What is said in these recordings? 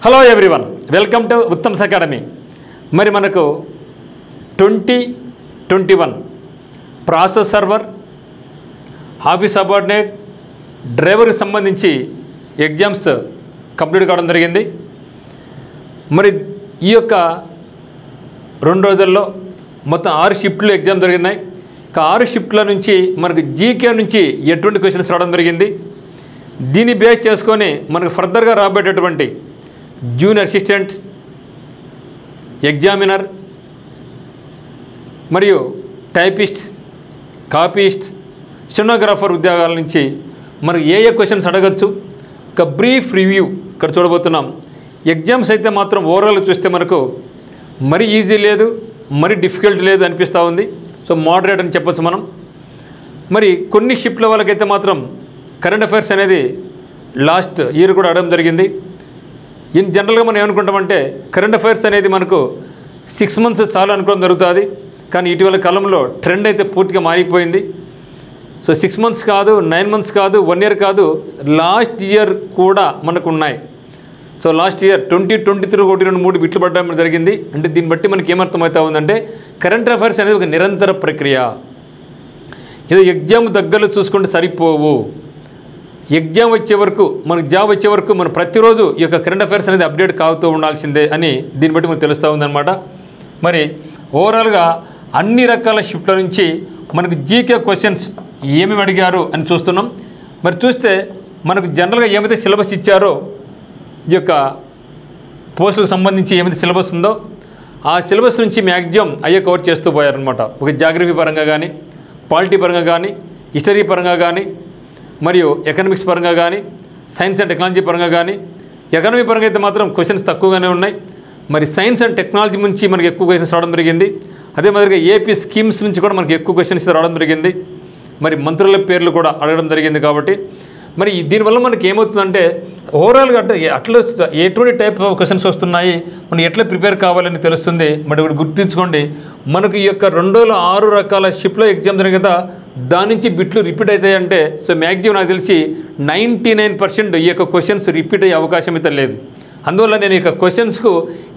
Hello everyone, welcome to Uttam's academy. మరి మనకు 2021 process server, office subordinate, డ్రైవర్కి సంబంధించి ఎగ్జామ్స్ కంప్లీట్ కావడం జరిగింది. మరి ఈ యొక్క 2 రోజుల్లో మొత్తం 6 షిఫ్ట్లు ఎగ్జామ్ జరిగినాయి. 6 షిఫ్ట్ల నుంచి మనకు జీకే నుంచి ఎటువంటి క్వశ్చన్స్ రావడం జరిగింది. దీన్ని బేస్ చేసుకొని మనకు ఫర్దర్గా రాబోయేటటువంటి జూనియర్ అసిస్టెంట్, ఎగ్జామినర్ మరియు టైపిస్ట్, కాపీస్ట్, స్టెనోగ్రాఫర్ ఉద్యోగాల నుంచి మనకు ఏ క్వశ్చన్స్ అడగచ్చు, ఒక బ్రీఫ్ రివ్యూ ఇక్కడ చూడబోతున్నాం. ఎగ్జామ్స్ అయితే మాత్రం ఓవరాల్ చూస్తే మనకు మరీ ఈజీ లేదు, మరీ డిఫికల్ట్ లేదు అనిపిస్తూ ఉంది. సో మోడరేట్ అని చెప్పచ్చు మనం. మరి కొన్ని షిఫ్ట్ల వాళ్ళకైతే మాత్రం కరెంట్ అఫైర్స్ అనేది లాస్ట్ ఇయర్ కూడా అడగడం జరిగింది. ఇన్ జనరల్గా మనం ఏమనుకుంటామంటే కరెంట్ అఫైర్స్ అనేది మనకు 6 months చాలు అనుకోవడం జరుగుతుంది. కానీ ఇటీవల కాలంలో ట్రెండ్ అయితే పూర్తిగా మారిపోయింది. సో 6 months కాదు, 9 months కాదు, 1 year కాదు, లాస్ట్ ఇయర్ కూడా మనకు ఉన్నాయి. సో లాస్ట్ ఇయర్ 2023 1, 2, 3 బిట్లు పడడం జరిగింది. అంటే దీన్ని బట్టి మనకి ఏమర్థమవుతా ఉందంటే కరెంట్ అఫైర్స్ అనేది ఒక నిరంతర ప్రక్రియ. ఇది ఎగ్జామ్ దగ్గరలో చూసుకుంటే సరిపోవు. ఎగ్జామ్ వచ్చే వరకు, మనకు జాబ్ వచ్చే వరకు మనం ప్రతిరోజు ఈ యొక్క కరెంట్ అఫైర్స్ అనేది అప్డేట్ కావుతూ ఉండాల్సిందే అని దీన్ని బట్టి మనకు తెలుస్తూ ఉందన్నమాట. మరి ఓవరాల్గా అన్ని రకాల షిఫ్ట్ల నుంచి మనకు జీకే క్వశ్చన్స్ ఏమేమి అడిగారు అని చూస్తున్నాం. మరి చూస్తే మనకు జనరల్గా ఏమైతే సిలబస్ ఇచ్చారో, ఈ యొక్క పోస్టులకు సంబంధించి ఏమైతే సిలబస్ ఉందో ఆ సిలబస్ నుంచి మ్యాక్సిమం అయ్యే కవర్ చేస్తూ పోయారనమాట. ఒక జాగ్రఫీ పరంగా కానీ, పాలిటీ పరంగా కానీ, హిస్టరీ పరంగా కానీ, మరియు ఎకనామిక్స్ పరంగా కానీ, సైన్స్ అండ్ టెక్నాలజీ పరంగా కానీ. ఎకనామీ పరంగా అయితే మాత్రం క్వశ్చన్స్ తక్కువగానే ఉన్నాయి. మరి సైన్స్ అండ్ టెక్నాలజీ నుంచి మనకి ఎక్కువ క్వశ్చన్స్ రావడం జరిగింది. అదే మాదిరిగా ఏపీ స్కీమ్స్ నుంచి కూడా మనకి ఎక్కువ క్వశ్చన్స్ రావడం జరిగింది. మరి మంత్రుల పేర్లు కూడా అడగడం జరిగింది. కాబట్టి మరి దీనివల్ల మనకి ఏమవుతుందంటే ఓవరాల్గా అంటే అట్లా ఎటువంటి టైప్ ఆఫ్ క్వశ్చన్స్ వస్తున్నాయి, మనం ఎట్లా ప్రిపేర్ కావాలని తెలుస్తుంది. మరి ఇప్పుడు గుర్తుంచుకోండి, మనకు ఈ యొక్క 6 రకాల షిఫ్ట్లో ఎగ్జామ్ జరిగింది కదా, దాని నుంచి బిట్లు రిపీట్ అవుతాయంటే సో మ్యాక్సిమం నాకు తెలిసి 99% ఈ యొక్క క్వశ్చన్స్ రిపీట్ అయ్యే అవకాశం అయితే లేదు. అందువల్ల నేను ఇక క్వశ్చన్స్కు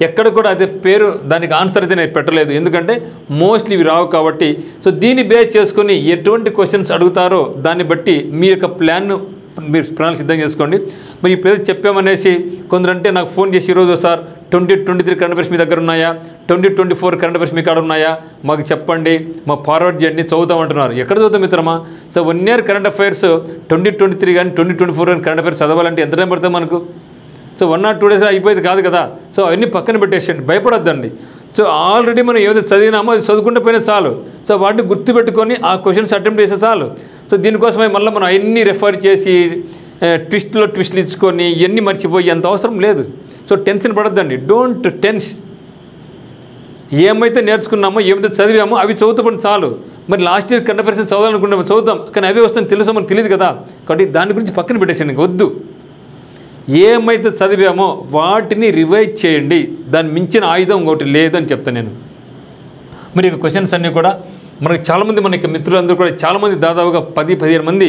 ఎక్కడ కూడా అదే పేరు దానికి ఆన్సర్ అయితే నేను పెట్టలేదు, ఎందుకంటే మోస్ట్లీ ఇవి రావు కాబట్టి. సో దీన్ని బేస్ చేసుకొని ఎటువంటి క్వశ్చన్స్ అడుగుతారో దాన్ని బట్టి మీ యొక్క మీరు ప్రణాళిక సిద్ధం చేసుకోండి. మరి ఇప్పుడు చెప్పామనేసి కొందరంటే నాకు ఫోన్ చేసి ఈరోజు సార్ 2023 కరెంట్ అఫైర్స్ మీ దగ్గర ఉన్నాయా, 2024 కరెంట్ అఫైర్స్ మీ కాడ ఉన్నాయా, మాకు చెప్పండి, మాకు ఫార్వర్డ్ చేయండి, చదువుతామంటున్నారు. ఎక్కడ చదువుతాం మిత్రమా? సో 1 year కరెంట్ అఫైర్స్ 2023 కానీ 2024 కానీ కరెంట్ అఫైర్స్ చదవాలంటే ఎంత టైం పడుతుంది మనకు? సో 1 or 2 days అయిపోయేది కాదు కదా. సో అవన్నీ పక్కన పెట్టేసేయండి, భయపడొద్దండి. సో ఆల్రెడీ మనం ఏదో చదివినామో అది చదువుకుంటే పోయినా చాలు. సో వాటిని గుర్తుపెట్టుకొని ఆ క్వశ్చన్స్ అటెంప్ట్ చేస్తే చాలు. సో దీనికోసమే మళ్ళీ మనం అవన్నీ రెఫర్ చేసి ట్విస్ట్లు ఇచ్చుకొని ఇవన్నీ మర్చిపోయి అంత అవసరం లేదు. సో టెన్షన్ పడొద్దండి, డోంట్ టెన్స్. ఏమైతే నేర్చుకున్నామో, ఏమైతే చదివామో అవి చదువుతాం చాలు. మరి లాస్ట్ ఇయర్ కరెంట్ అఫైర్స్ చదవాలనుకుంటామో చదువుతాం, కానీ అవి వస్తాయని తెలుసో మనకు తెలియదు కదా. కాబట్టి దాని గురించి పక్కన పెట్టేసేయండి, వద్దు. ఏమైతే చదివామో వాటిని రివైజ్ చేయండి, దాన్ని మించిన ఆయుధం ఒకటి లేదని చెప్తాను నేను. మరి ఇక క్వశ్చన్స్ అన్నీ కూడా మనకి చాలామంది, మనకి మిత్రులందరూ కూడా చాలామంది, దాదాపుగా 10-15 మంది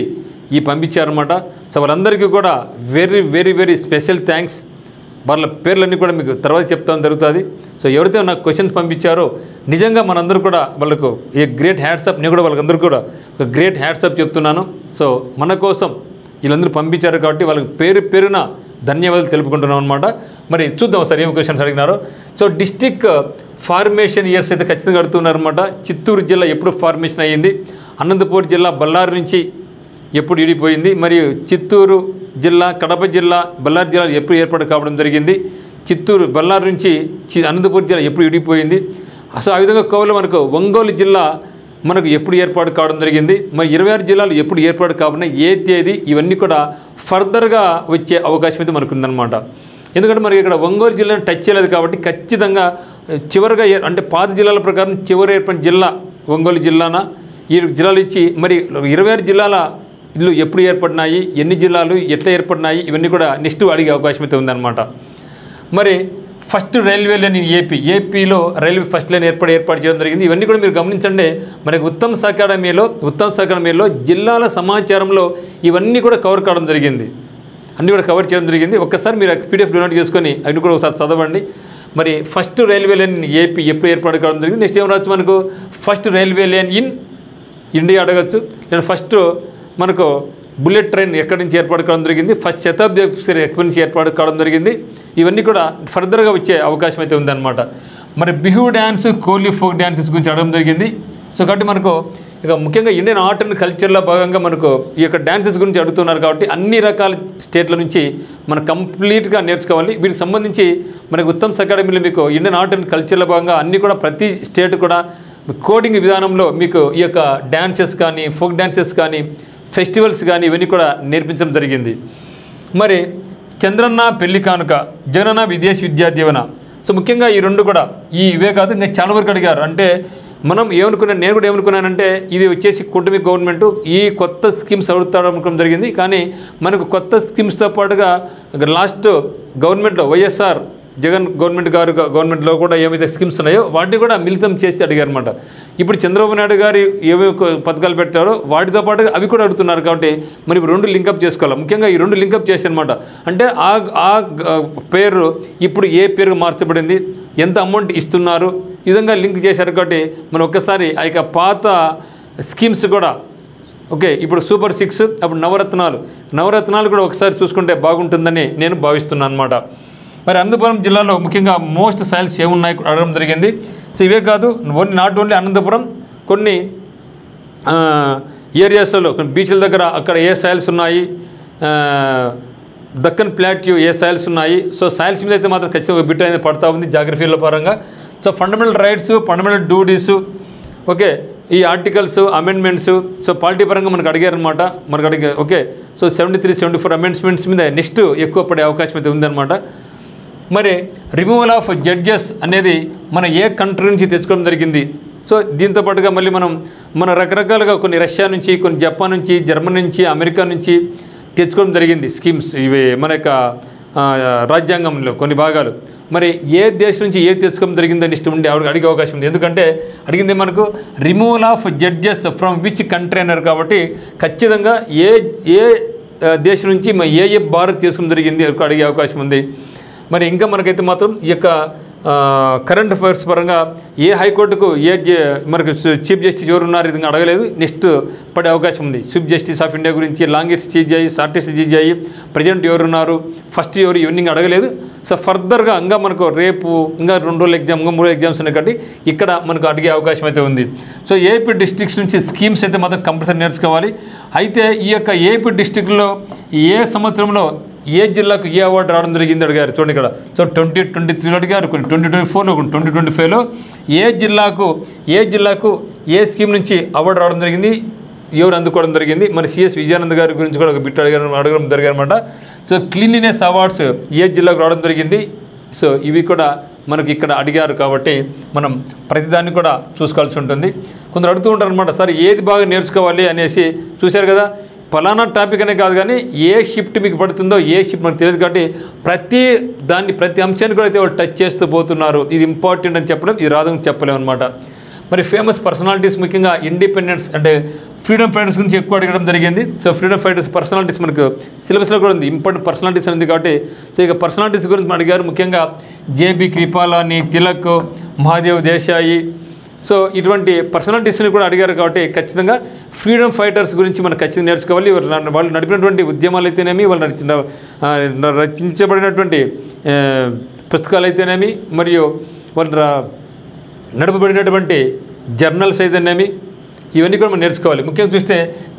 ఈ పంపించారన్నమాట. సో వాళ్ళందరికీ కూడా very very very special thanks. వాళ్ళ పేర్లన్నీ కూడా మీకు తర్వాత చెప్తాను జరుగుతుంది. సో ఎవరైతే నాకు క్వశ్చన్స్ పంపించారో నిజంగా మనందరూ కూడా వాళ్ళకు ఏ గ్రేట్ హ్యాట్సప్. నేను కూడా వాళ్ళందరూ కూడా ఒక గ్రేట్ హ్యాట్సప్ చెప్తున్నాను. సో మన కోసం వీళ్ళందరూ పంపించారు కాబట్టి వాళ్ళకి పేరున ధన్యవాదాలు తెలుపుకుంటున్నాం అనమాట. మరి చూద్దాం ఒకసారి ఏం క్వశ్చన్స్ అడిగినారో. సో డిస్ట్రిక్ట్ ఫార్మేషన్ ఇయర్స్ అయితే ఖచ్చితంగా అడుగుతున్నారన్నమాట. చిత్తూరు జిల్లా ఎప్పుడు ఫార్మేషన్ అయ్యింది, అనంతపూర్ జిల్లా బళ్ళారి నుంచి ఎప్పుడు విడిపోయింది, మరియు చిత్తూరు జిల్లా, కడప జిల్లా, బళ్ళారి జిల్లా ఎప్పుడు ఏర్పాటు కావడం జరిగింది, చిత్తూరు బళ్ళారి నుంచి అనంతపూర్ జిల్లా ఎప్పుడు విడిపోయింది. అసలు ఆ విధంగా కోవలో మనకు ఒంగోలు జిల్లా మనకు ఎప్పుడు ఏర్పాటు కావడం జరిగింది, మరి 26 జిల్లాలు ఎప్పుడు ఏర్పాటు కాకుండా ఏ తేదీ, ఇవన్నీ కూడా ఫర్దర్గా వచ్చే అవకాశం అయితే మనకు ఉందన్నమాట. ఎందుకంటే మనకి ఇక్కడ ఒంగోలు జిల్లాను టచ్ చేయలేదు కాబట్టి ఖచ్చితంగా చివరిగా అంటే పాత జిల్లాల ప్రకారం చివరి ఏర్పడిన జిల్లా ఒంగోలు జిల్లాన. ఈ జిల్లాలు ఇచ్చి మరి 26 జిల్లాల ఇల్లు ఎప్పుడు ఏర్పడినాయి, ఎన్ని జిల్లాలు ఎట్లా ఏర్పడినాయి, ఇవన్నీ కూడా నెక్స్ట్ అడిగే అవకాశం అయితే ఉందన్నమాట. మరి ఫస్ట్ రైల్వే లైన్ ఏపీలో రైల్వే ఫస్ట్ లైన్ ఏర్పాటు చేయడం జరిగింది. ఇవన్నీ కూడా మీరు గమనించండి. మనకి ఉత్తమ్స్ అకాడమీలో జిల్లాల సమాచారంలో ఇవన్నీ కూడా కవర్ కావడం జరిగింది. అన్నీ కూడా కవర్ చేయడం జరిగింది. ఒక్కసారి మీరు PDF డౌన్లోడ్ చేసుకొని అవి కూడా ఒకసారి చదవండి. మరి ఫస్ట్ రైల్వే లైన్ ఏపీ ఎప్పుడు ఏర్పాటు కావడం జరిగింది, నెక్స్ట్ ఏం రావచ్చు మనకు first railway line in India అడగచ్చు, లేదా ఫస్ట్ మనకు బుల్లెట్ ట్రైన్ ఎక్కడి నుంచి ఏర్పాటు కావడం జరిగింది, ఫస్ట్ శతాబ్ది ఎక్స్ప్రెస్ ఎక్కడి నుంచి ఏర్పాటు కావడం జరిగింది, ఇవన్నీ కూడా ఫర్దర్గా వచ్చే అవకాశం అయితే ఉందన్నమాట. మరి Bihu dance, Kohli folk dances గురించి అడగడం జరిగింది. సో కాబట్టి మనకు ఇక ముఖ్యంగా ఇండియన్ ఆర్ట్ అండ్ కల్చర్లో భాగంగా మనకు ఈ యొక్క డ్యాన్సెస్ గురించి అడుగుతున్నారు కాబట్టి అన్ని రకాల స్టేట్ల నుంచి మనం కంప్లీట్గా నేర్చుకోవాలి. వీటికి సంబంధించి మనకు ఉత్తమ్స్ అకాడమీలో మీకు ఇండియన్ ఆర్ట్ అండ్ కల్చర్లో భాగంగా అన్నీ కూడా ప్రతి స్టేట్ కూడా కోడింగ్ విధానంలో మీకు ఈ యొక్క డ్యాన్సెస్ కానీ, ఫోక్ డ్యాన్సెస్ కానీ, ఫెస్టివల్స్ కానీ ఇవన్నీ కూడా నేర్పించడం జరిగింది. మరి చంద్రన్న పెళ్లి కానుక, జగనన్న విదేశీ విద్యా దీవెన. సో ముఖ్యంగా ఈ రెండు కూడా ఇవే కాదు, ఇంకా చాలా వరకు అడిగారు. అంటే మనం ఏమనుకున్నాను, నేను కూడా ఏమనుకున్నానంటే ఇది వచ్చేసి కూటమి గవర్నమెంట్ ఈ కొత్త స్కీమ్స్ అడుగుతాడనుకోవడం జరిగింది. కానీ మనకు కొత్త స్కీమ్స్తో పాటుగా లాస్ట్ గవర్నమెంట్లో వైఎస్ఆర్ జగన్ గవర్నమెంట్లో కూడా ఏమైతే స్కీమ్స్ ఉన్నాయో వాటిని కూడా మిళితం చేసి అడిగారు అనమాట. ఇప్పుడు చంద్రబాబు నాయుడు గారు ఏమేమి పథకాలు పెట్టారో వాటితో పాటుగా అవి కూడా అడుగుతున్నారు. కాబట్టి మరి రెండు లింకప్ చేసుకోవాలి. ముఖ్యంగా ఈ రెండు లింకప్ చేసి అనమాట. అంటే ఆ పేరు ఇప్పుడు ఏ పేరు మార్చబడింది, ఎంత అమౌంట్ ఇస్తున్నారు, ఈ విధంగా లింక్ చేశారు. కాబట్టి మనం ఒక్కసారి ఆ యొక్క పాత స్కీమ్స్ కూడా ఓకే, ఇప్పుడు సూపర్ 6 అప్పుడు నవరత్నాలు కూడా ఒకసారి చూసుకుంటే బాగుంటుందని నేను భావిస్తున్నాను అనమాట. మరి అనంతపురం జిల్లాలో ముఖ్యంగా మోస్ట్ సాయిల్స్ ఏమున్నాయి అడగడం జరిగింది. సో ఇవే కాదు, నాట్ ఓన్లీ అనంతపురం, కొన్ని ఏరియాస్లో కొన్ని బీచ్ల దగ్గర అక్కడ ఏ సాయిల్స్ ఉన్నాయి, దక్కన్ ప్లాట్యూ ఏ సాయిల్స్ ఉన్నాయి. సో సాయిల్స్ మీద అయితే మాత్రం ఖచ్చితంగా ఒక బిట్ అనేది పడుతూ ఉంది జాగ్రఫీల పరంగా. So fundamental rights, fundamental duties, okay, ఈ ఆర్టికల్స్, అమెండ్మెంట్స్, సో పార్టీ పరంగా మనకు అడిగారనమాట. ఓకే, సో 73, 74 అమెండ్మెంట్స్ మీద నెక్స్ట్ ఎక్కువ పడే అవకాశం అయితే ఉందన్నమాట. మరి రిమూవల్ ఆఫ్ జడ్జెస్ అనేది మన ఏ కంట్రీ నుంచి తెచ్చుకోవడం జరిగింది. సో దీంతో పాటుగా మళ్ళీ మన రకరకాలుగా కొన్ని రష్యా నుంచి, కొన్ని జపాన్ నుంచి, జర్మనీ నుంచి, అమెరికా నుంచి తెచ్చుకోవడం జరిగింది స్కీమ్స్. ఇవి మన యొక్క రాజ్యాంగంలో కొన్ని భాగాలు. మరి ఏ దేశం నుంచి ఏ తెచ్చుకోవడం జరిగిందని ఇష్టం ఉండి అడిగే అవకాశం ఉంది. ఎందుకంటే అడిగింది మనకు removal of judges from which country అన్నారు. కాబట్టి ఖచ్చితంగా ఏ దేశం నుంచి ఏ భారత్ తీసుకోవడం జరిగింది అడిగే అవకాశం ఉంది. మరి ఇంకా మనకైతే మాత్రం ఈ యొక్క కరెంట్ అఫైర్స్ పరంగా ఏ హైకోర్టుకు మనకు చీఫ్ జస్టిస్ ఎవరు ఉన్నారు ఇది అడగలేదు. నెక్స్ట్ పడే అవకాశం ఉంది. చీఫ్ జస్టిస్ ఆఫ్ ఇండియా గురించి, longest chief justice, shortest chief justice, president ఎవరున్నారు, ఫస్ట్ ఎవరు, ఇవన్నీ అడగలేదు. సో ఫర్దర్గా ఇంకా మనకు రేపు ఇంకా 2 రోజుల ఎగ్జామ్, ఇంకా 3 ఎగ్జామ్స్ ఉన్నాయి కాబట్టి ఇక్కడ మనకు అడిగే అవకాశం అయితే ఉంది. సో ఏపీ డిస్ట్రిక్ట్స్ నుంచి స్కీమ్స్ అయితే మాత్రం కంపల్సరీ నేర్చుకోవాలి. అయితే ఈ యొక్క ఏపీ డిస్ట్రిక్ట్లో ఏ సంవత్సరంలో ఏ జిల్లాకు ఏ అవార్డు రావడం జరిగింది అడిగారు. చూడండి ఇక్కడ. సో 2023లో అడిగారు, కొన్ని 2024లో, కొన్ని 2025లో ఏ జిల్లాకు ఏ స్కీమ్ నుంచి అవార్డు రావడం జరిగింది, ఎవరు అందుకోవడం జరిగింది. మరి సిఎస్ విజయానంద్ గారి గురించి కూడా ఒక బిట్ అడగడం జరిగారనమాట. సో క్లీన్లీనెస్ అవార్డ్స్ ఏ జిల్లాకు రావడం జరిగింది. సో ఇవి కూడా మనకి ఇక్కడ అడిగారు. కాబట్టి మనం ప్రతిదాన్ని కూడా చూసుకోవాల్సి ఉంటుంది. కొందరు అడుగుతూ ఉంటారు అనమాట, సార్ ఏది బాగా నేర్చుకోవాలి అనేసి. చూశారు కదా, ఫలానా టాపిక్ అనే కాదు కానీ ఏ షిఫ్ట్ మీకు పడుతుందో ఏ షిఫ్ట్ మనకు తెలియదు. కాబట్టి ప్రతి అంశాన్ని కూడా అయితే వాళ్ళు టచ్ చేస్తూ పోతున్నారు. ఇది ఇంపార్టెంట్ అని చెప్పడం, ఇది రాదని చెప్పలేము అనమాట. మరి ఫేమస్ పర్సనాలిటీస్, ముఖ్యంగా ఇండిపెండెన్స్ అంటే ఫ్రీడమ్ ఫైటర్స్ గురించి ఎక్కువ అడగడం జరిగింది. సో ఫ్రీడమ్ ఫైటర్స్ పర్సనాలిటీస్ మనకు సిలబస్లో కూడా ఉంది, ఇంపార్టెంట్ పర్సనాలిటీస్ ఉంది. కాబట్టి సో ఇక పర్సనాలిటీస్ గురించి అడిగారు. ముఖ్యంగా జేబీ కృపాలాని, తిలక్, మహాదేవ్ దేశాయి, సో ఇటువంటి పర్సనాలిటీస్ని కూడా అడిగారు. కాబట్టి ఖచ్చితంగా ఫ్రీడమ్ ఫైటర్స్ గురించి మనం ఖచ్చితంగా నేర్చుకోవాలి. వాళ్ళు నడిపినటువంటి ఉద్యమాలు అయితేనేమి, వాళ్ళు రచించబడినటువంటి పుస్తకాలు అయితేనేమి, మరియు వాళ్ళు నడపబడినటువంటి జర్నల్స్ అయితేనేమి, ఇవన్నీ కూడా మనం నేర్చుకోవాలి. ముఖ్యంగా చూస్తే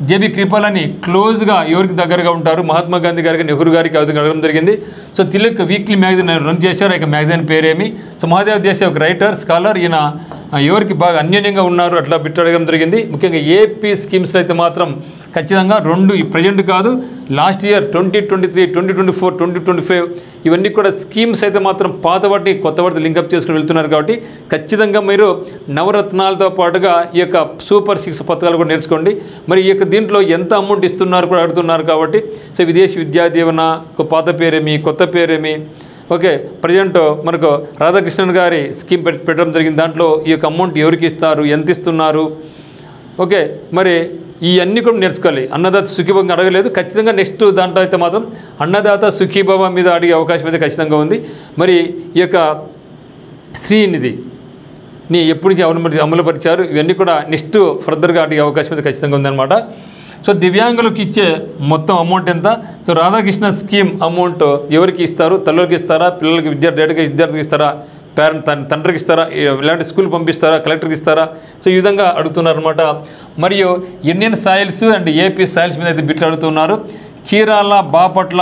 జేబీ కృపాలని క్లోజ్గా ఎవరికి దగ్గరగా ఉంటారు, మహాత్మా గాంధీ గారికి, నెహ్రూ గారికి అడగడం జరిగింది. So Tilak weekly magazine run చేశారు. ఇక మ్యాగజైన్ పేరేమి. సో మహాదేవ్ దేశాయ్ ఒక రైటర్, స్కాలర్, ఈయన ఎవరికి బాగా అన్యోన్యంగా ఉన్నారు అట్లా బిట్ అడగడం జరిగింది. ముఖ్యంగా ఏపీ స్కీమ్స్లో అయితే మాత్రం ఖచ్చితంగా 2 ప్రజెంట్ కాదు, లాస్ట్ ఇయర్ 2023, 2024, 2025 ఇవన్నీ కూడా స్కీమ్స్ అయితే మాత్రం పాత వాటిని కొత్త వాటిని లింకప్ చేసుకుని వెళ్తున్నారు. కాబట్టి ఖచ్చితంగా మీరు నవరత్నాలతో పాటుగా ఈ యొక్క సూపర్ 6 పథకాలు కూడా నేర్చుకోండి. మరి ఈ యొక్క దీంట్లో ఎంత అమౌంట్ ఇస్తున్నారు కూడా అడుగుతున్నారు. కాబట్టి సో విదేశీ విద్యా దీవెన పాత పేరేమి, కొత్త పేరేమి, ఓకే, ప్రజెంట్ మనకు రాధాకృష్ణన్ గారి స్కీమ్ పెట్టడం జరిగింది. దాంట్లో ఈ యొక్క అమౌంట్ ఎవరికి ఇస్తారు, ఎంత ఇస్తున్నారు, ఓకే, మరి ఇవన్నీ కూడా నేర్చుకోవాలి. అన్నదాత సుఖీభవంగా అడగలేదు, ఖచ్చితంగా నెక్స్ట్ దాంట్లో అయితే మాత్రం అన్నదాత సుఖీభవ మీద అడిగే అవకాశం అయితే ఖచ్చితంగా ఉంది. మరి ఈ యొక్క శ్రీనిధి ఎప్పటి నుంచి అమలుపరిచారు, ఇవన్నీ కూడా నెక్స్ట్ ఫర్దర్గా అడిగే అవకాశం అయితే ఖచ్చితంగా ఉందన్నమాట. సో దివ్యాంగులకు ఇచ్చే మొత్తం అమౌంట్ ఎంత? సో రాధాకృష్ణ స్కీమ్ అమౌంట్ ఎవరికి ఇస్తారు? తల్లులకి ఇస్తారా, పిల్లలకి విద్యార్థికి ఇస్తారా, తండ్రికి ఇస్తారా, ఇలాంటి స్కూల్ పంపిస్తారా, కలెక్టర్కి ఇస్తారా? సో ఈ విధంగా అడుగుతున్నారనమాట. మరియు Indian soils and AP soils మీద అయితే బిట్లు అడుగుతున్నారు. చీరాల బాపట్ల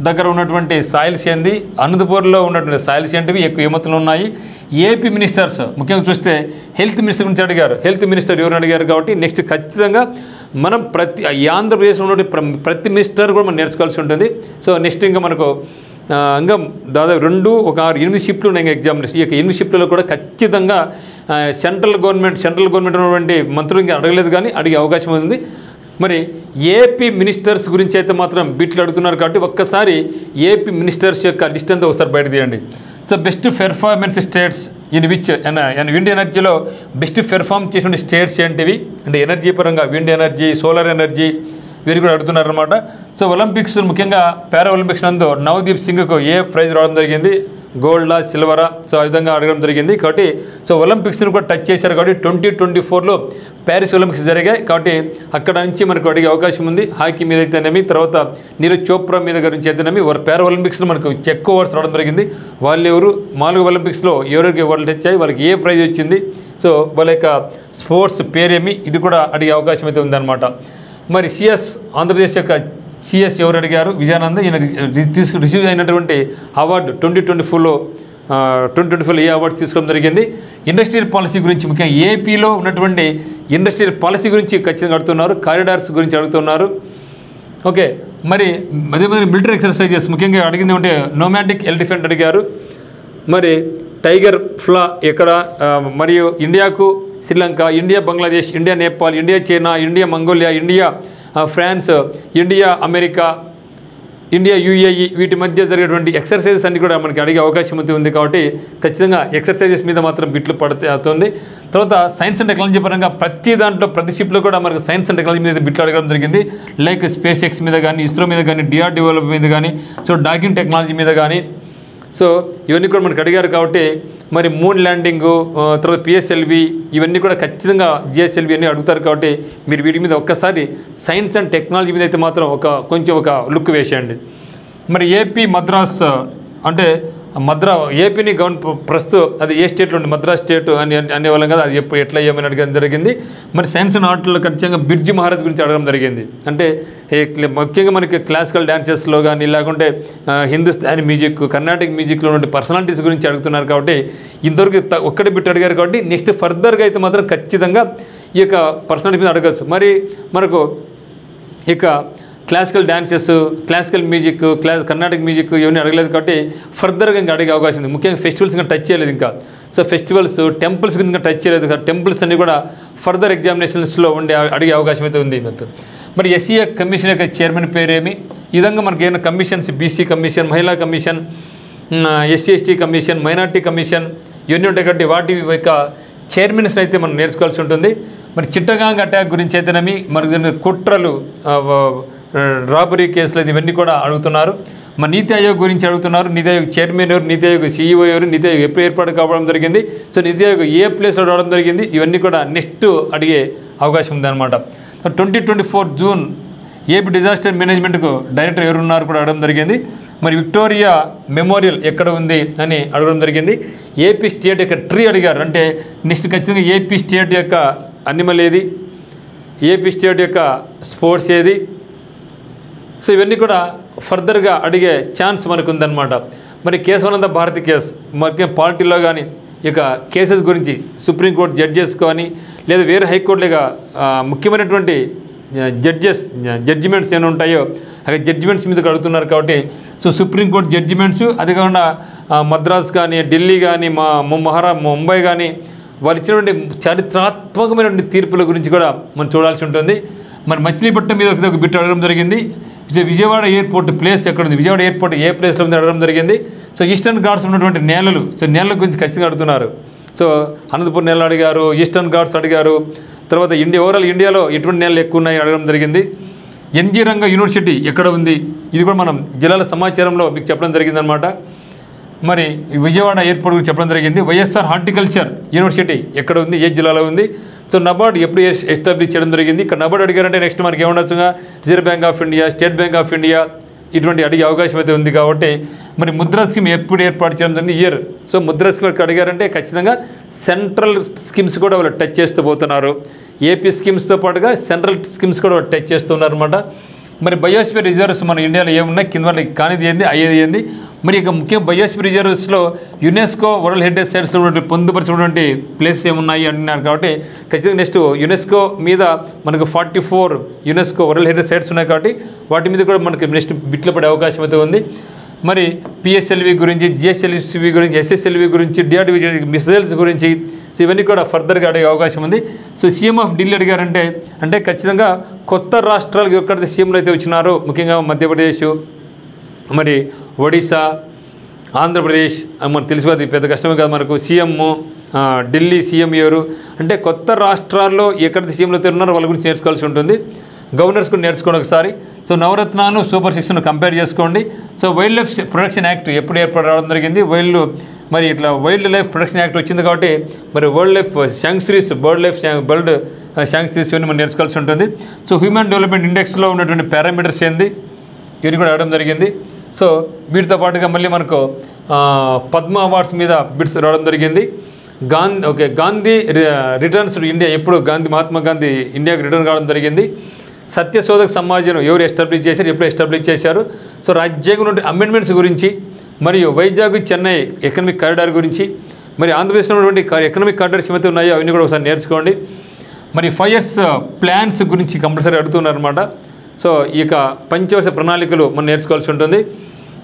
దగ్గర ఉన్నటువంటి సాయిల్స్ ఏంది, అనంతపూర్లో ఉన్నటువంటి సాయిల్స్ ఏంటివి, ఎక్కువ ఏమతులు ఉన్నాయి. ఏపీ మినిస్టర్స్ ముఖ్యంగా చూస్తే హెల్త్ మినిస్టర్ గురించి అడిగారు. హెల్త్ మినిస్టర్ ఎవరు అడిగారు కాబట్టి నెక్స్ట్ ఖచ్చితంగా మనం ఆంధ్రప్రదేశ్లో ఉన్నటువంటి ప్రతి మినిస్టర్ కూడా మనం నేర్చుకోవాల్సి ఉంటుంది. సో నెక్స్ట్ ఇంకా మనకు ఇంకా దాదాపు 8 షిఫ్ట్లు ఉన్నాయి ఎగ్జామినేషన్. ఈ యొక్క 8 షిఫ్ట్లలో కూడా ఖచ్చితంగా సెంట్రల్ గవర్నమెంట్ ఉన్నటువంటి మంత్రులు ఇంకా అడగలేదు కానీ అడిగే అవకాశం ఉంది. మరి ఏపీ మినిస్టర్స్ గురించి అయితే మాత్రం బిట్లు అడుగుతున్నారు కాబట్టి ఒక్కసారి ఏపీ మినిస్టర్స్ యొక్క లిస్ట్ అంతా ఒకసారి బయట తీయండి. So best performance states in which wind ఎనర్జీలో బెస్ట్ పెర్ఫార్మ్ చేసిన స్టేట్స్ ఏంటివి అంటే ఎనర్జీ పరంగా విండ్ ఎనర్జీ, సోలార్ ఎనర్జీ వీరు కూడా అడుగుతున్నారన్నమాట. సో ఒలింపిక్స్ ముఖ్యంగా పారా ఒలింపిక్స్ నందు నవదీప్ సింగ్కు ఏ ప్రైజ్ రావడం జరిగింది, గోల్డా, సిల్వరా? సో ఆ విధంగా అడగడం జరిగింది. కాబట్టి సో ఒలింపిక్స్ని కూడా టచ్ చేశారు కాబట్టి 2024లో ప్యారిస్ ఒలింపిక్స్ జరిగాయి కాబట్టి అక్కడ నుంచి మనకు అడిగే అవకాశం ఉంది. హాకీ మీద అయితేనేమి, తర్వాత నీరజ్ చోప్రా మీద గురించి అయితేనేమి, వారు పారా ఒలింపిక్స్లో మనకు ఎక్కువ అవార్డ్స్ రావడం జరిగింది. వాళ్ళు ఎవరు 4 ఒలింపిక్స్లో ఎవరికి అవార్డులు తెచ్చాయి, వాళ్ళకి ఏ ప్రైజ్ వచ్చింది, సో వాళ్ళ యొక్క స్పోర్ట్స్ పేరేమి, ఇది కూడా అడిగే అవకాశం అయితే ఉందన్నమాట. మరి సిఎస్ ఆంధ్రప్రదేశ్ యొక్క సిఎస్ ఎవరు అడిగారు? విజయానంద్. ఈయన రిసీవ్ అయినటువంటి అవార్డు 2024లో ఏ అవార్డ్స్ తీసుకోవడం జరిగింది. ఇండస్ట్రియల్ పాలసీ గురించి ముఖ్యంగా ఏపీలో ఉన్నటువంటి ఇండస్ట్రియల్ పాలసీ గురించి ఖచ్చితంగా అడుగుతున్నారు. కారిడార్స్ గురించి అడుగుతున్నారు. ఓకే, మరి అదే మిలిటరీ ఎక్సర్సైజెస్ ముఖ్యంగా అడిగింది అంటే నోమాటిక్ ఎలిఫెంట్ అడిగారు. మరి టైగర్ ఫ్లా ఎక్కడ, మరియు ఇండియాకు Sri Lanka, India Bangladesh, India Nepal, India China, India Mongolia, India France, India America, India UAE వీటి మధ్య జరిగేటువంటి ఎక్సర్సైజెస్ అన్ని కూడా మనకి అడిగే అవకాశం ఉంది. కాబట్టి ఖచ్చితంగా ఎక్సర్సైజెస్ మీద మాత్రం బిట్లు అవుతుంది. తర్వాత సైన్స్ అండ్ టెక్నాలజీ పరంగా ప్రతి దాంట్లో ప్రతి షిప్లో కూడా మనకు సైన్స్ అండ్ టెక్నాలజీ మీద బిట్లు అడగడం జరిగింది. లైక్ స్పేస్ ఎక్స్ మీద కానీ, ఇస్రో మీద కానీ, డిఆర్డిఓ మీద కానీ, సో డాకింగ్ టెక్నాలజీ మీద కానీ, సో ఇవన్నీ కూడా మనకు అడిగారు. కాబట్టి మరి మూన్ ల్యాండింగు, తర్వాత పిఎస్ఎల్వి ఇవన్నీ కూడా ఖచ్చితంగా జిఎస్ఎల్వి అన్నీ అడుగుతారు. కాబట్టి మీరు వీటి మీద ఒక్కసారి సైన్స్ అండ్ టెక్నాలజీ మీద అయితే మాత్రం కొంచెం ఒక లుక్ వేసేయండి. మరి ఏపీ మద్రాస్ అంటే ఏపీని ప్రస్తుతం అది ఏ స్టేట్లో ఉంది, మద్రాస్ స్టేట్ అనేవాళ్ళం కదా, అది ఎట్లా ఏమని అడగడం జరిగింది. మరి సైన్స్ అండ్ ఆర్ట్లో ఖచ్చితంగా బిర్జు మహారాజ్ గురించి అడగడం జరిగింది. అంటే ముఖ్యంగా మనకి క్లాసికల్ డ్యాన్సెస్లో కానీ, లేకుంటే హిందుస్థానీ మ్యూజిక్, కర్ణాటిక్ మ్యూజిక్లో ఉన్న పర్సనాలిటీస్ గురించి అడుగుతున్నారు. కాబట్టి ఇంతవరకు ఒక్కటి బిట్ అడిగారు. కాబట్టి నెక్స్ట్ ఫర్దర్గా అయితే మాత్రం ఖచ్చితంగా ఈ యొక్క పర్సనాలిటీ మీద అడగచ్చు. మరి మనకు ఇక classical dances, classical music, Karnataka music ఇవన్నీ అడగలేదు. కాబట్టి ఫర్దర్గా ఇంకా అడిగే అవకాశం ఉంది. ముఖ్యంగా ఫెస్టివల్స్ ఇంకా టచ్ చేయలేదు. ఇంకా సో ఫెస్టివల్స్, టెంపుల్స్ ఇంకా టచ్ చేయలేదు. టెంపుల్స్ అన్నీ కూడా ఫర్దర్ ఎగ్జామినేషన్స్లో అడిగే అవకాశం అయితే ఉంది. మరి ఎస్సీఏ కమిషన్ యొక్క చైర్మన్ పేరేమి? ఈ విధంగా మనకి ఏమైనా కమిషన్స్, బీసీ కమిషన్, మహిళా commission, SC ST commission, minority commission ఇవన్నీ ఉంటాయి. కాబట్టి వాటి యొక్క చైర్మన్స్ అయితే మనం నేర్చుకోవాల్సి ఉంటుంది. మరి చిట్టగాంగ్ అటాక్ గురించి అయితేనేమి, మరి కుట్రలు, రాబరీ కేసులు ఇవన్నీ కూడా అడుగుతున్నారు. మరి నీతి ఆయోగ్ గురించి అడుగుతున్నారు. నీతి ఆయోగ్ చైర్మన్ ఎవరు, నీతి ఆయోగ్ సీఈఓ ఎవరు, నీతి ఆయోగ్ ఎప్పుడు ఏర్పాటు కావడం జరిగింది, సో నీతి ఆయోగ్ ఏ ప్లేస్లో రావడం జరిగింది, ఇవన్నీ కూడా నెక్స్ట్ అడిగే అవకాశం ఉందన్నమాట. 2024 జూన్ ఏపీ డిజాస్టర్ మేనేజ్మెంట్కు డైరెక్టర్ ఎవరున్నారు కూడా అడగడం జరిగింది. మరి విక్టోరియా మెమోరియల్ ఎక్కడ ఉంది అని అడగడం జరిగింది. ఏపీ స్టేట్ యొక్క ట్రీ అడిగారు. అంటే నెక్స్ట్ ఖచ్చితంగా ఏపీ స్టేట్ యొక్క అనిమల్ ఏది, ఏపీ స్టేట్ యొక్క స్పోర్ట్స్ ఏది, సో ఇవన్నీ కూడా ఫర్దర్గా అడిగే ఛాన్స్ మనకు ఉందన్నమాట. మరి కేశవానంద భారతి కేసు, మరి పార్టీలో కానీ ఇక కేసెస్ గురించి సుప్రీంకోర్టు జడ్జెస్ కానీ లేదా వేరే హైకోర్టులుగా ముఖ్యమైనటువంటి జడ్జిమెంట్స్ ఏమైనా ఉంటాయో అక్కడ జడ్జిమెంట్స్ మీద అడుగుతున్నారు. కాబట్టి సో సుప్రీంకోర్టు జడ్జిమెంట్స్, అది కాకుండా మద్రాస్ కానీ, ఢిల్లీ కానీ, ముంబై కానీ వాళ్ళు ఇచ్చినటువంటి చారిత్రాత్మకమైనటువంటి తీర్పుల గురించి కూడా మనం చూడాల్సి ఉంటుంది. మరి మచిలీపట్నం మీద ఒక బిట్ అడగడం జరిగింది. విజయవాడ ఎయిర్పోర్ట్ ప్లేస్ ఎక్కడ ఉంది, విజయవాడ ఎయిర్పోర్ట్ ఏ ప్లేస్లో ఉంది అడగడం జరిగింది. సో ఈస్టర్న్ ఘాట్స్ ఉన్నటువంటి నేలలు, సో నేలల గురించి ఖచ్చితంగా అడుగుతున్నారు. సో అనంతపురం నేల అడిగారు, ఈస్టర్న్ ఘాట్స్ అడిగారు, తర్వాత ఓవరాల్ ఇండియాలో ఎటువంటి నేలలు ఎక్కువ ఉన్నాయి అడగడం జరిగింది. ఎన్జీ రంగా యూనివర్సిటీ ఎక్కడ ఉంది, ఇది కూడా మనం జిల్లాల సమాచారంలో మీకు చెప్పడం జరిగిందనమాట. మరి విజయవాడ ఎయిర్పోర్ట్ గురించి చెప్పడం జరిగింది. వైఎస్ఆర్ హార్టికల్చర్ యూనివర్సిటీ ఎక్కడ ఉంది, ఏ జిల్లాలో ఉంది. సో నబార్డ్ ఎప్పుడు ఎస్టాబ్లిష్ చేయడం జరిగింది. ఇక్కడ నబార్డ్ అడిగారంటే నెక్స్ట్ మనకి ఏముండొచ్చుగా Reserve Bank of India, State Bank of India ఇటువంటి అడిగే అవకాశం అయితే ఉంది. కాబట్టి మరి ముద్రా స్కీమ్ ఎప్పుడు ఏర్పాటు చేయడం జరిగింది, ఇయర్. సో ముద్రా స్కీమ్ అడిగారంటే ఖచ్చితంగా సెంట్రల్ స్కీమ్స్ కూడా వాళ్ళు టచ్ చేస్తూ పోతున్నారు. ఏపీ స్కీమ్స్తో పాటుగా సెంట్రల్ స్కీమ్స్ కూడా టచ్ చేస్తున్నారు అనమాట. మరి బయోస్ఫియర్ రిజర్వ్స్ మన ఇండియాలో ఏమున్నాయి, కింద వాళ్ళకి కానిది ఏంది, అయ్యేది ఏంది. మరి ఇక ముఖ్యంగా బయోస్ఫియర్ రిజర్వ్స్లో యునెస్కో వరల్డ్ హెరిటేజ్ సైట్స్లో పొందుపరిచినటువంటి ప్లేసెస్ ఏమున్నాయి అంటున్నారు. కాబట్టి ఖచ్చితంగా నెక్స్ట్ యునెస్కో మీద మనకు 44 యునెస్కో వరల్డ్ హెరిటేజ్ సైట్స్ ఉన్నాయి. కాబట్టి వాటి మీద కూడా మనకి నెక్స్ట్ బిట్లు పడే అవకాశం అయితే ఉంది. మరి పిఎస్ఎల్వి గురించి, జిఎస్ఎల్వి గురించి, ఎస్ఎస్ఎల్వి గురించి, డిఆర్డివి మిసైల్స్ గురించి, సో ఇవన్నీ కూడా ఫర్దర్గా అడిగే అవకాశం ఉంది. సో సీఎం ఆఫ్ ఢిల్లీ అడిగారంటే అంటే ఖచ్చితంగా కొత్త రాష్ట్రాలకు ఎక్కడైతే సీఎంలు అయితే వచ్చినారో, ముఖ్యంగా మధ్యప్రదేశ్, మరి ఒడిశా, ఆంధ్రప్రదేశ్, మనకు తెలిసిపోతుంది పెద్ద కష్టమే కాదు మనకు. సీఎం ఢిల్లీ సీఎం ఎవరు అంటే కొత్త రాష్ట్రాల్లో ఎక్కడైతే సీఎంలు అయితే ఉన్నారో వాళ్ళ గురించి నేర్చుకోవాల్సి ఉంటుంది. గవర్నర్స్ కూడా నేర్చుకోండి ఒకసారి. సో నవరత్నాను సూపర్ 6ను కంపేర్ చేసుకోండి. So wild life protection act ఎప్పుడు ఏర్పాటు రావడం జరిగింది, మరి ఇట్లా వైల్డ్ లైఫ్ ప్రొటెక్షన్ యాక్ట్ వచ్చింది. కాబట్టి మరి world life sanctuaries, bird sanctuaries ఇవన్నీ మనం నేర్చుకోవాల్సి ఉంటుంది. సో హ్యూమన్ డెవలప్మెంట్ ఇండెక్స్లో ఉన్నటువంటి పారామీటర్స్ ఏంది, ఇవన్నీ కూడా అడగడం జరిగింది. సో వీటితో పాటుగా మళ్ళీ మనకు పద్మ అవార్డ్స్ మీద బిట్స్ రావడం జరిగింది. గాంధీ రిటర్న్స్ టు ఇండియా ఎప్పుడు మహాత్మా గాంధీ ఇండియాకి రిటర్న్ కావడం జరిగింది. సత్యశోధక సమాజం ఎవరు ఎస్టాబ్లిష్ చేశారు, ఎప్పుడు ఎస్టాబ్లిష్ చేశారు. సో రాజ్యాంగం నుండి అమెండ్మెంట్స్ గురించి, మరియు వైజాగ్ చెన్నై ఎకనామిక్ కారిడార్ గురించి, మరి ఆంధ్రప్రదేశ్లో ఉన్నటువంటి ఎకనామిక్ కారిడార్స్ ఏమైతే ఉన్నాయో అవన్నీ కూడా ఒకసారి నేర్చుకోండి. మరి 5 years ప్లాన్స్ గురించి కంపల్సరీ అడుగుతున్నారనమాట. సో ఇక పంచవర్ష ప్రణాళికలు మనం నేర్చుకోవాల్సి ఉంటుంది.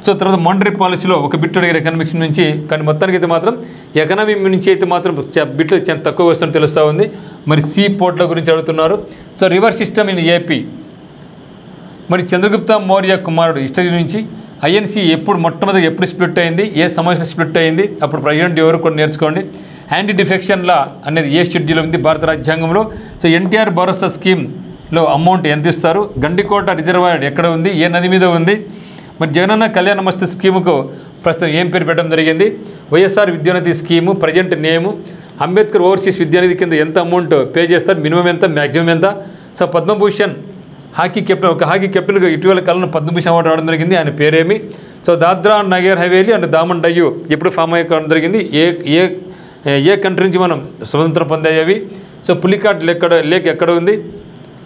సో తర్వాత మానిటరీ పాలసీలో ఒక బిట్ అడిగారు ఎకనామిక్స్ నుంచి, కానీ మొత్తానికి అయితే మాత్రం ఎకనామీ నుంచి అయితే మాత్రం బిట్లు చాలా తక్కువ వస్తుందని తెలుస్తూ ఉంది. మరి సీ పోర్ట్ల గురించి అడుగుతున్నారు. So river system in AP, మరి చంద్రగుప్త మౌర్య కుమారుడు హిస్టరీ నుంచి ఐఎన్సీ మొట్టమొదటి ఎప్పుడు స్ప్లిట్ అయింది, ఏ సమస్య స్ప్లిట్ అయింది, అప్పుడు ప్రెసిడెంట్ ఎవరు కూడా నేర్చుకోండి. యాంటీ డిఫెక్షన్ లా అనేది ఏ షెడ్యూల్ ఉంది భారత రాజ్యాంగంలో. సో ఎన్టీఆర్ భరోసా స్కీమ్లో అమౌంట్ ఎంత ఇస్తారు, గండికోట రిజర్వాయర్ ఎక్కడ ఉంది, ఏ నది మీద ఉంది, మరి జగనన్న కళ్యాణ మస్తు స్కీముకు ప్రస్తుతం ఏం పేరు పెట్టడం జరిగింది, వైఎస్ఆర్ విద్యానిధి స్కీము ప్రజెంట్ నేము, అంబేద్కర్ ఓవర్సీస్ విద్యానిధి కింద ఎంత అమౌంట్ పే చేస్తారు, మినిమం ఎంత, మ్యాక్సిమం ఎంత. సో పద్మభూషణ్ హాకీ కెప్టెన్, ఒక హాకీ కెప్టెన్గా ఇటీవల కాలంలో పద్మభూషణ్ అవార్డు రావడం జరిగింది, ఆయన పేరేమి. సో దాద్రా నగర్ హవేలీ అండ్ దామన్ డయ్యూ ఎప్పుడు ఫామ్ అయ్యడం జరిగింది, ఏ కంట్రీ నుంచి మనం స్వతంత్రం పొందాయి. సో పులికాట్ లేక్ ఎక్కడ ఉంది.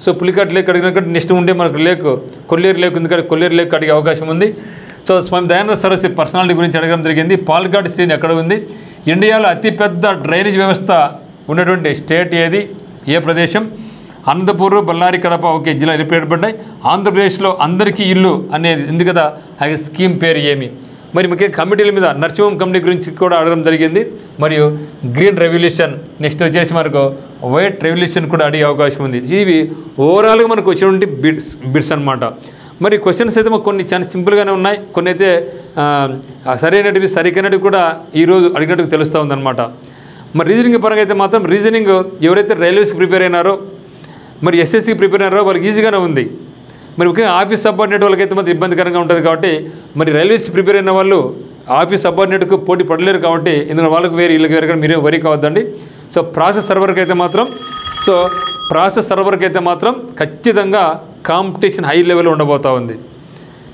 సో పులికాట్ లేక్ అడిగినట్టు నెక్స్ట్ ఉండే మనకు కొల్లేరు లేక్ ఉంది, కాబట్టి కొల్లేరు లేక్ అడిగే అవకాశం ఉంది. సో స్వామి దయానంద సరస్వతి పర్సనాలిటీ గురించి అడగడం జరిగింది. పాల్ఘాట్ శ్రేణి ఎక్కడ ఉంది, ఇండియాలో అతిపెద్ద డ్రైనేజ్ వ్యవస్థ ఉన్నటువంటి స్టేట్ ఏది, ఏ ప్రదేశం, అనంతపూర్, బళ్ళారి, కడప ఒకే జిల్లా ఏర్పడ్డాయి. ఆంధ్రప్రదేశ్లో అందరికీ ఇల్లు అనేది ఉంది కదా, ఆ స్కీమ్ పేరు ఏమి. మరి ముఖ్యంగా కమిటీల మీద నరసింహం కమిటీ గురించి కూడా అడగడం జరిగింది. మరియు గ్రీన్ రెవల్యూషన్, నెక్స్ట్ వచ్చేసి మనకు వైట్ రెవల్యూషన్ కూడా అడిగే అవకాశం ఉంది. ఇవి ఓవరాల్గా మనకు వచ్చినటువంటి బిట్స్ అనమాట. మరి క్వశ్చన్స్ అయితే మాకు కొన్ని చాలా సింపుల్గానే ఉన్నాయి, కొన్ని అయితే సరైనటివి సరికైనటివి కూడా ఈరోజు అడిగినట్టుగా తెలుస్తూ ఉందన్నమాట. మరి రీజనింగ్ పరంగా అయితే మాత్రం రీజనింగ్ ఎవరైతే రైల్వేస్కి ప్రిపేర్ అయినారో, మరి ఎస్ఎస్సికి ప్రిపేర్ అయినారో వాళ్ళకి ఈజీగానే ఉంది. మరి ముఖ్యంగా ఆఫీస్ సబార్డినేట్ వాళ్ళకైతే మాత్రం ఇబ్బందికరంగా ఉంటుంది. కాబట్టి మరి రైల్వేస్ ప్రిపేర్ అయిన వాళ్ళు ఆఫీస్ సబార్డినేట్కు పోటీ పడలేరు. కాబట్టి ఎందుకంటే వాళ్ళకి వేరే వీళ్ళకి వేరే మీరేం వరీ కావద్దండి. సో ప్రాసెస్ సర్వర్కి అయితే మాత్రం ఖచ్చితంగా కాంపిటీషన్ హై లెవెల్లో ఉండబోతూ ఉంది.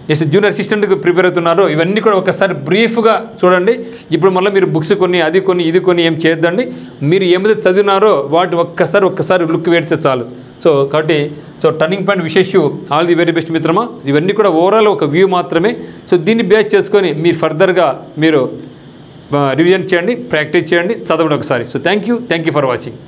నెక్స్ట్ జూనియర్ అసిస్టెంట్కి ప్రిపేర్ అవుతున్నారు, ఇవన్నీ కూడా ఒకసారి బ్రీఫ్గా చూడండి. ఇప్పుడు మళ్ళీ మీరు బుక్స్ కొన్ని అది కొన్ని ఇది కొన్ని ఏం చేయొద్దండి. మీరు ఏమైతే చదివినారో వాటి ఒక్కసారి లుక్ వేడితే చాలు. సో కాబట్టి turning point Vishesh all the very best మిత్రమా. ఇవన్నీ కూడా ఓవరాల్ ఒక వ్యూ మాత్రమే. సో దీన్ని బేస్ చేసుకొని మీరు ఫర్దర్గా మీరు రివిజన్ చేయండి, ప్రాక్టీస్ చేయండి, చదవండి ఒకసారి. So thank you for watching.